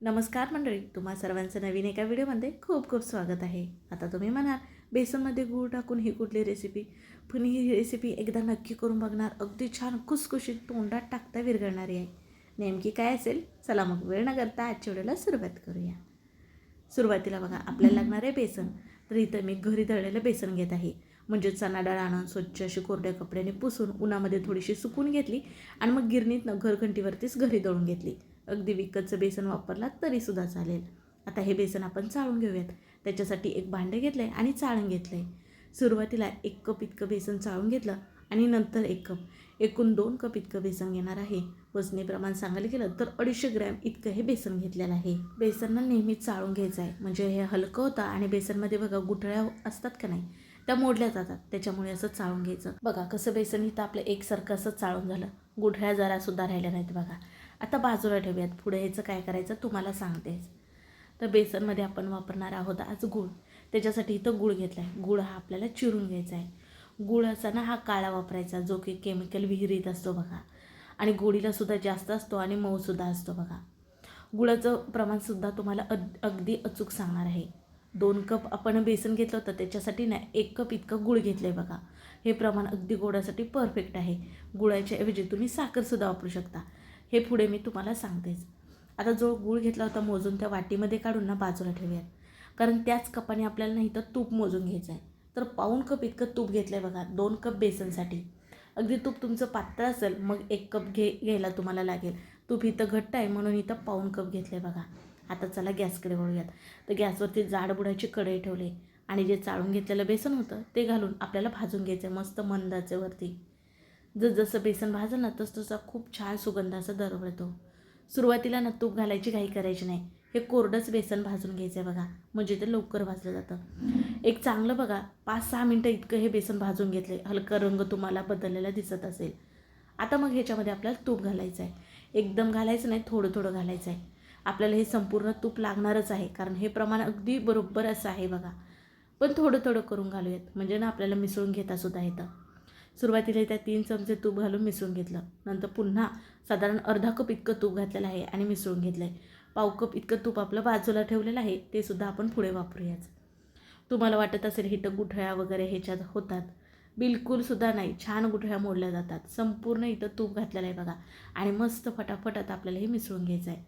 नमस्कार मंडळी, तुम्हा सर्वांचं नवीन एका व्हिडिओमध्ये खूप खूप स्वागत आहे. आता तुम्ही म्हणाल बेसनमध्ये गूळ टाकून ही कुठली रेसिपी, पण ही रेसिपी एकदा नक्की करून बघणार. अगदी छान खुसखुशीत तोंडात टाकता विरघळणारी आहे. नेमकी काय असेल, चला मग वेळ न करता आजच्या व्हिडिओला सुरुवात करूया. सुरुवातीला बघा आपल्याला लागणार आहे बेसन. तर इथं मी घरी दळलेलं बेसन घेत आहे. म्हणजे चणा डाळ आणून स्वच्छ अशी कोरड्या कपड्याने पुसून उन्हामध्ये थोडीशी सुकून घेतली आणि मग गिरणीतनं घरघंटीवरतीच घरी दळून घेतली. अगदी विकतचं बेसन वापरला तरीसुद्धा चालेल. आता हे बेसन आपण चाळून घेऊयात. त्याच्यासाठी एक भांडे घेतलं आहे आणि चाळून घेतलं आहे. सुरुवातीला 1 कप इतकं बेसन चाळून घेतलं आणि नंतर 1 कप, एकूण 2 कप इतकं बेसन घेणार आहे. वजनी प्रमाण सांगायला गेलं तर 250 ग्रॅम इतकं हे बेसन घेतलेलं आहे. बेसनला नेहमीच चाळून घ्यायचं आहे, म्हणजे हे हलकं होतं आणि बेसनमध्ये बघा गुठळ्या असतात का नाही, त्या मोडल्या जातात. त्याच्यामुळे असं चाळून घ्यायचं. बघा कसं बेसन इथं आपलं एकसारखं असं चाळून झालं. गुठळ्या जरासुद्धा राहिल्या नाहीत बघा. आता बाजूला ठेवूयात. पुढे ह्याचं काय करायचं तुम्हाला सांगतेच. तर बेसनमध्ये आपण वापरणार आहोत आज गूळ. त्याच्यासाठी इथं गूळ घेतला आहे. गूळ हा आपल्याला चिरून घ्यायचा आहे. गुळाचा ना हा काळा वापरायचा, जो की केमिकल विहिरीत असतो बघा. आणि गोडीलासुद्धा जास्त असतो आणि मऊसुद्धा असतो बघा. गुळाचं प्रमाणसुद्धा तुम्हाला अगदी अचूक सांगणार आहे. 2 कप आपण बेसन घेतलं होतं, त्याच्यासाठी ना 1 कप इतकं गूळ घेतलं आहे बघा. हे प्रमाण अगदी गोडासाठी परफेक्ट आहे. गुळाच्या ऐवजी तुम्ही साखरसुद्धा वापरू शकता. हे पुढे मी तुम्हाला सांगतेच. आता जो गूळ घेतला होता मोजून त्या वाटीमध्ये काढून ना बाजूला ठेवूयात. कारण त्याच कपाने आपल्याला नाही तर तूप मोजून घ्यायचं आहे. तर 1 कप इतकं तूप घेतलं आहे बघा 2 कप बेसनसाठी. अगदी तूप तुमचं पातळ असेल मग 1 कप घ्यायला तुम्हाला लागेल. तूप इथं घट्ट आहे म्हणून इथं 1 कप घेतलं आहे बघा. आता चला गॅसकडे वळूयात. तर गॅसवरती जाड बुडाची कढई ठेवली आणि जे चाळून घेतलेलं बेसन होतं ते घालून आपल्याला भाजून घ्यायचं आहे मस्त मंद आचेवरती. जसं बेसन भाजलं ना तसं खूप छान सुगंध असा दरवळतो. सुरुवातीला ना तूप घालायची घाई करायची नाही. हे कोरडंच बेसन भाजून घ्यायचं आहे बघा, म्हणजे ते लवकर भाजलं जातं. एक चांगलं बघा 5-6 मिनटं इतकं हे बेसन भाजून घेतले. हलका रंग तुम्हाला बदललेला दिसत असेल. आता मग ह्याच्यामध्ये आपल्याला तूप घालायचं आहे. एकदम घालायचं नाही, थोडं थोडं घालायचं आहे. आपल्याला हे संपूर्ण तूप लागणारच आहे, कारण हे प्रमाण अगदी बरोबर असं आहे बघा. पण थोडं थोडं करून घालूयात, म्हणजे ना आपल्याला मिसळून घेतासुद्धा येतं. सुरुवातीला त्या 3 चमचे तूप घालून मिसळून घेतलं. नंतर पुन्हा साधारण अर्धा कप इतकं तूप घातलेलं आहे आणि मिसळून घेतलं आहे. 1/2 कप इतकं तूप आपलं बाजूला ठेवलेलं आहे, ते सुद्धा आपण पुढे वापरूयाच. तुम्हाला वाटत असेल हिथं गुठळ्या वगैरे ह्याच्यात होतात, बिलकुलसुद्धा नाही. छान गुठळ्या मोडल्या जातात. संपूर्ण इथं तूप घातलेलं आहे बघा आणि मस्त फटाफट आता आपल्याला हे मिसळून घ्यायचं आहे.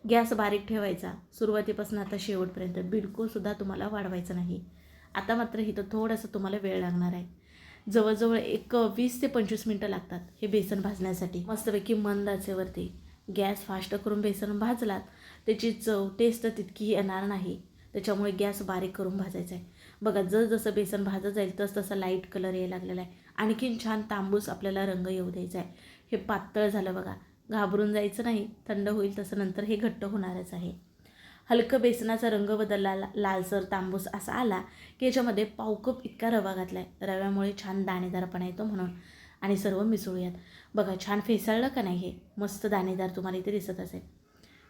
गॅस बारीक ठेवायचा सुरुवातीपासून आता शेवटपर्यंत, बिलकुलसुद्धा तुम्हाला वाढवायचं नाही. आता मात्र इथं थोडंसं तुम्हाला वेळ लागणार आहे. जवळजवळ एक 20 ते 25 मिनटं लागतात हे बेसन भाजण्यासाठी. मस्तपैकी मंद आचेवरती गॅस फास्ट करून बेसन भाजलात त्याची चव टेस्ट तितकी येणार नाही. त्याच्यामुळे गॅस बारीक करून भाजायचा आहे बघा. जसं बेसन भाजत जाईल तसं लाईट कलर यायला लागलेला आहे. आणखीन छान तांबूस आपल्याला रंग येऊ द्यायचा आहे. हे पातळ झालं बघा, घाबरून जायचं नाही. थंड होईल तसं नंतर हे घट्ट होणारच आहे. हलकं बेसनाचा रंग बदलला, लालसर तांबूस असा आला की याच्यामध्ये 1/2 कप इतका रवा घातला आहे. रव्यामुळे छान दाणेदारपणा येतो म्हणून. आणि सर्व मिसळूयात. बघा छान फेसाळलं का नाही, हे मस्त दाणेदार तुम्हाला इथे दिसत असेल.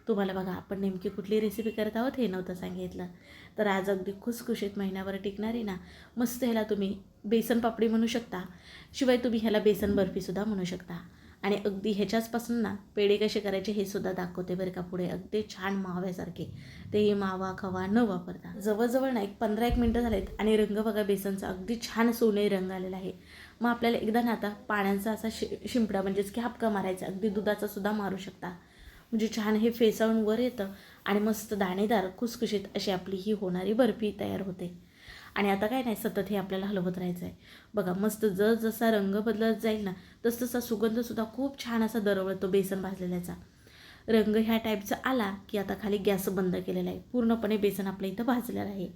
तुम्हाला बघा आपण नेमकी कुठली रेसिपी करत आहोत हे नव्हतं सांगितलं. तर आज अगदी खुसखुशीत महिन्याभर टिकणारी ना मस्त ह्याला तुम्ही बेसन पापडी म्हणू शकता. शिवाय तुम्ही ह्याला बेसन बर्फीसुद्धा म्हणू शकता. आणि अगदी ह्याच्याचपासून ना पेढे कसे करायचे हे सुद्धा दाखवते बरं का पुढे. अगदी छान माव्यासारखे, तेही मावा खवा न वापरता. जवळजवळ ना एक 15-1 मिनटं झालेत आणि रंग बघा बेसनचा अगदी छान सोनेरी रंग आलेला आहे. मग आपल्याला एकदा ना आता पाण्याचा असा शिंपडा म्हणजेच की हापका मारायचा. अगदी दुधाचा सुद्धा मारू शकता, म्हणजे छान हे फेसाळून वर येतं आणि मस्त दाणेदार खुसखुशीत अशी आपली ही होणारी बर्फी तयार होते. आणि आता काय नाही, सतत हे आपल्याला हलवत राहायचं आहे बघा. मस्त जसा रंग बदलत जाईल ना तसा सुगंधसुद्धा खूप छान असा दरवळतो बेसन भाजलेल्याचा. रंग ह्या टाईपचा आला की आता खाली गॅस बंद केलेला आहे. पूर्णपणे बेसन आपल्या इथं भाजलेलं आहे.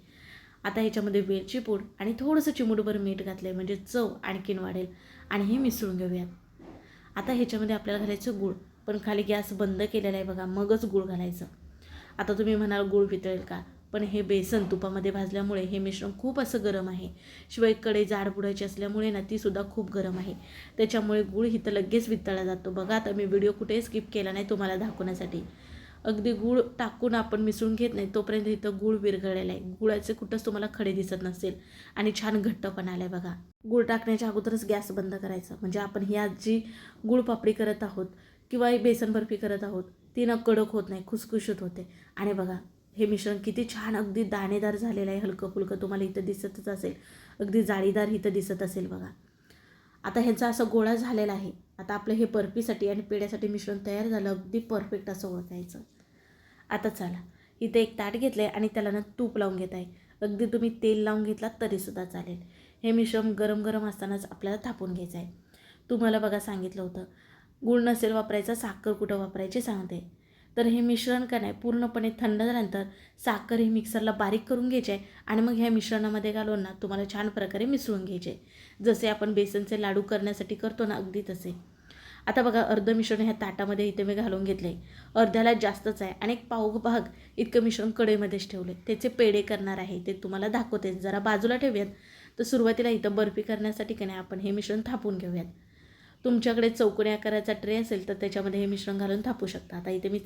आता ह्याच्यामध्ये वेलची पूड आणि थोडंसं चिमूटभर मीठ घातलं आहे, म्हणजे चव आणखीन वाढेल. आणि हे मिसळून घेऊयात. आता ह्याच्यामध्ये आपल्याला घालायचं गूळ, पण खाली गॅस बंद केलेला आहे बघा, मगच गूळ घालायचं. आता तुम्ही म्हणाल गूळ वितळेल का, पण हे बेसन तुपामध्ये भाजल्यामुळे हे मिश्रण खूप असं गरम आहे. शिवाय कढई जाड बुडायची असल्यामुळे ना तीसुद्धा खूप गरम आहे. त्याच्यामुळे गूळ इथं लगेच वितळला जातो बघा. आता मी व्हिडिओ कुठेही स्किप केला नाही तुम्हाला दाखवण्यासाठी. अगदी गूळ टाकून आपण मिसळून घेत नाही तोपर्यंत इथं गूळ विरघळलेला आहे. गुळाचे कुठंच तुम्हाला खडे दिसत नसेल आणि छान घट्टपणा आला आहे बघा. गूळ टाकण्याच्या अगोदरच गॅस बंद करायचा, म्हणजे आपण ही आज जी गूळ पापडी करत आहोत किंवा बेसन बर्फी करत आहोत ती ना कडक होत नाही, खुसखुशीत होते. आणि बघा हे मिश्रण किती छान अगदी दाणेदार झालेलं आहे. हलकं फुलकं तुम्हाला इथं दिसतच असेल, अगदी जाळीदार इथं दिसत असेल बघा. आता ह्याचा असा गोळा झालेला आहे. आता आपलं हे बर्फीसाठी आणि पेढ्यासाठी मिश्रण तयार झालं, अगदी परफेक्ट असं ओळखायचं. आता चला इथे एक ताट घेतलं आहे आणि त्याला ना तूप लावून घेत आहे. अगदी तुम्ही तेल लावून घेतलात तरीसुद्धा चालेल. हे मिश्रण गरम गरम असतानाच आपल्याला थापून घ्यायचं आहे. तुम्हाला बघा सांगितलं होतं गूळ नसेल वापरायचा, साखर कुठं वापरायची सांगते. तर हे मिश्रण का नाही पूर्णपणे थंड झाल्यानंतर साखर ही मिक्सरला बारीक करून घ्यायची आहे आणि मग ह्या मिश्रणामध्ये घालून ना तुम्हाला छान प्रकारे मिसळून घ्यायचे, जसे आपण बेसनचे लाडू करण्यासाठी करतो ना, अगदी तसे. आता बघा अर्ध मिश्रण ह्या ताटामध्ये इथे मी घालून घेतले. अर्ध्याला जास्तच आहे आणि एक पाव भाग इतकं मिश्रण कढईमध्येच ठेवले. त्याचे पेढे करणार आहे ते तुम्हाला दाखवते. जरा बाजूला ठेवूयात. तर सुरुवातीला इथं बर्फी करण्यासाठी का नाही आपण हे मिश्रण थापून घेऊयात. तुमच्याकडे चौकोनी आकाराचा ट्रे असेल तर त्याच्यामध्ये हे मिश्रण घालून थापू शकता. आता इथे मी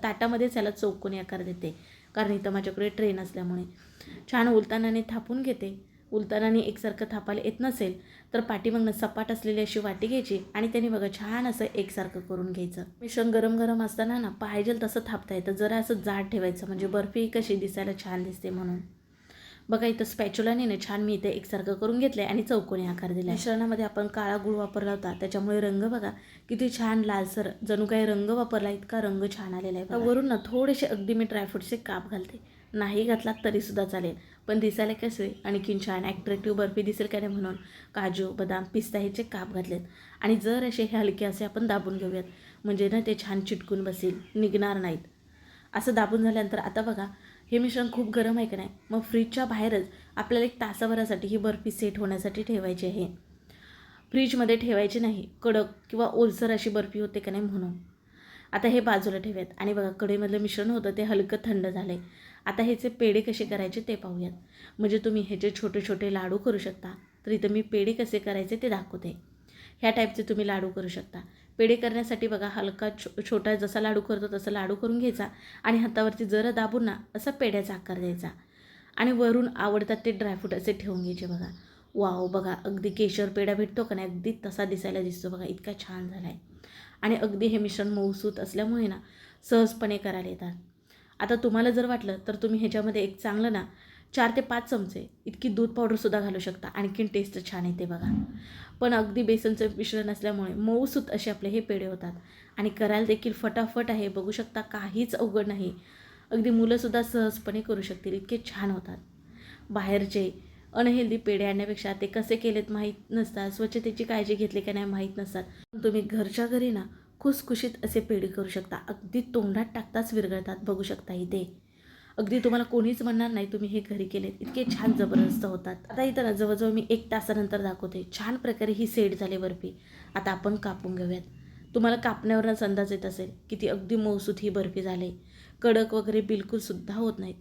ताटामध्येच याला चौकोनी आकार देते, कारण इथं माझ्याकडे ट्रे नसल्यामुळे. छान उलतानाने थापून घेते. उलतानाने एकसारखं थापायला येत नसेल तर पाठीमागनं सपाट असलेली अशी वाटी घ्यायची आणि त्याने बघा छान असं एकसारखं करून घ्यायचं. मिश्रण गरम गरम असताना ना पाहिजे तसं थापता येतं. जरा असं जाड ठेवायचं, म्हणजे बर्फी कशी दिसायला छान दिसते म्हणून. बघा इथं स्पॅच्युलाने ना छान मी इथे एकसारखं करून घेतलं आणि चौकोनी आकार दिला. मिश्रणामध्ये आपण काळा गूळ वापरला होता, त्याच्यामुळे रंग बघा किती छान लालसर, जणू काही रंग वापरला इतका रंग छान आलेला आहे. वरून ना थोडेसे अगदी मी ड्रायफ्रूटचे काप घालते. नाही घातलात तरीसुद्धा चालेल, पण दिसायला कसे आणखीन छान ॲट्रॅक्टिव्ह बर्फी दिसेल का नाही म्हणून काजू, बदाम, पिस्ता ह्याचे काप घातलेत. आणि जर असे हलके असे आपण दाबून घेऊयात, म्हणजे ना ते छान चिटकून बसेल, निघणार नाहीत. असं दाबून झाल्यानंतर आता बघा हे मिश्रण खूप गरम आहे का नाही, मग फ्रीजच्या बाहेरच आपल्याला 1 तासाभरासाठी ही बर्फी सेट होण्यासाठी ठेवायची आहे. फ्रीजमध्ये ठेवायची नाही, कडक किंवा ओलसर अशी बर्फी होते का नाही म्हणून. आता हे बाजूला ठेवूयात. आणि बघा कढईमधलं मिश्रण होतं ते हलकं थंड झालं आहे. आता ह्याचे पेढे कसे करायचे ते पाहूयात. म्हणजे तुम्ही ह्याचे छोटे छोटे लाडू करू शकता. तर इथं मी पेढे कसे करायचे ते दाखवते. ह्या टाईपचे तुम्ही लाडू करू शकता. पेढे करण्यासाठी बघा हलका छोटा जसा लाडू करतो तसा लाडू करून घ्यायचा आणि हातावरती जरा दाबून ना असा पेढ्याचा आकार द्यायचा आणि वरून आवडतात ते ड्रायफ्रूट असे ठेवून घ्यायचे. बघा वाव, बघा अगदी केशर पेढा भेटतो का नाही, अगदी तसा दिसायला दिसतो बघा, इतका छान झाला आहे. आणि अगदी हे मिश्रण मऊसूत असल्यामुळे ना सहजपणे करायला येतात. आता तुम्हाला जर वाटलं तर तुम्ही ह्याच्यामध्ये एक चांगलं ना 4 ते 5 चमचे इतकी दूध पावडरसुद्धा घालू शकता, आणखीन टेस्ट छान येते बघा. पण अगदी बेसनचं मिश्रण असल्यामुळे मऊसूत असे आपले हे पेढे होतात आणि करायला देखील फटाफट आहे. बघू शकता काहीच अवघड नाही. अगदी मुलंसुद्धा सहजपणे करू शकतील, इतके छान होतात. बाहेरचे अनहेल्दी पेढे आणण्यापेक्षा ते कसे केलेत माहीत नसतात, स्वच्छतेची काळजी घेतली का नाही माहीत नसतात. तुम्ही घरच्या घरी ना खुसखुशीत असे पेढे करू शकता. अगदी तोंडात टाकताच विरघळतात. बघू शकता इथे अगदी तुम्हाला कोणीच म्हणणार नाही तुम्ही हे घरी केलेत, इतके छान जबरदस्त होतात. आता इथं ना जवळजवळ मी 1 तासानंतर दाखवते. छान प्रकारे ही सेट झाली बर्फी. आता आपण कापून घेऊयात. तुम्हाला कापण्यावरच अंदाज येत असेल किती अगदी मऊसूत ही बर्फी झाली. कडक वगैरे बिलकुलसुद्धा होत नाहीत.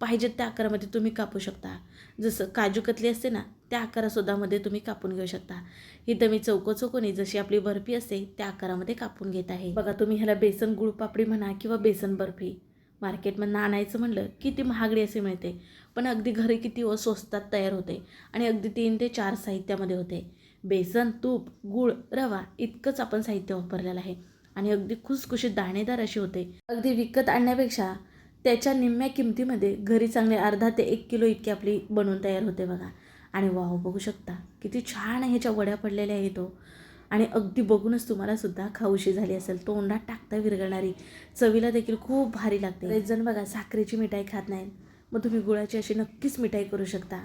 पाहिजेत त्या आकारामध्ये तुम्ही कापू शकता. जसं काजू कतली असते ना त्या आकारासुद्धामध्ये तुम्ही कापून घेऊ शकता. इथं मी चौकोनी जशी आपली बर्फी असते त्या आकारामध्ये कापून घेत आहे. बघा तुम्ही ह्याला बेसन गुळपापडी म्हणा किंवा बेसन बर्फी, मार्केटमधनं आणायचं म्हणलं की ती महागडी असे मिळते, पण अगदी घरी किती स्वस्तात तयार होते आणि अगदी 3 ते 4 साहित्यामध्ये होते. बेसन, तूप, गूळ, रवा इतकंच आपण साहित्य वापरलेलं आहे आणि अगदी खुसखुशीत दाणेदार अशी होते. अगदी विकत आणण्यापेक्षा त्याच्या निम्म्या किमतीमध्ये घरी चांगले अर्धा ते 1 किलो इतकी आपली बनवून तयार होते बघा. आणि वाव, बघू शकता किती छान ह्याच्या वड्या पडलेल्या आहेत तो. आणि अगदी बघूनच तुम्हाला सुद्धा खाऊशी झाली असेल, तोंडात टाकता विरघळणारी, चवीला देखील खूप भारी लागते. बरेच जण बघा साखरेची मिठाई खात नाहीत, मग तुम्ही गुळाची अशी नक्कीच मिठाई करू शकता.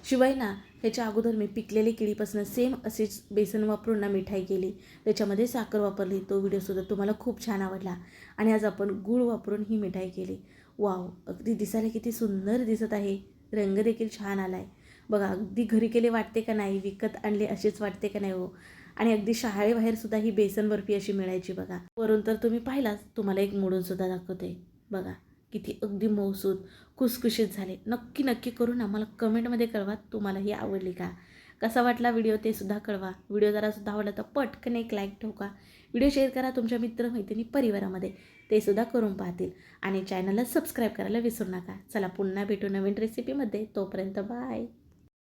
शिवाय ना ह्याच्या अगोदर मी पिकलेली केळीपासून सेम अशीच बेसन वापरून ना मिठाई केली, त्याच्यामध्ये साखर वापरली. तो व्हिडिओसुद्धा तुम्हाला खूप छान आवडला. आणि आज आपण गूळ वापरून ही मिठाई केली. वाव, अगदी दिसायला किती सुंदर दिसत आहे. रंग देखील छान आला आहे बघा. अगदी घरी केले वाटते का नाही, विकत आणले असेच वाटते का नाही हो. आणि अगदी शाळेबाहेरसुद्धा ही बेसन बर्फी अशी मिळायची बघा. वरून तर तुम्ही पाहिलाच, तुम्हाला एक मोडूनसुद्धा दाखवते बघा. किती अगदी मऊसूत खुसखुशीत झाले. नक्की करून आम्हाला कमेंटमध्ये कळवा तुम्हाला ही आवडली का, कसा वाटला व्हिडिओ ते सुद्धा कळवा. व्हिडिओ जरासुद्धा आवडला तर पटकन एक लाईक ठोका. व्हिडिओ शेअर करा तुमच्या मित्रमैत्रिणी परिवारामध्ये, ते सुद्धा करून पाहतील. आणि चॅनलला सबस्क्राईब करायला विसरू नका. चला पुन्हा भेटू नवीन रेसिपीमध्ये. तोपर्यंत बाय.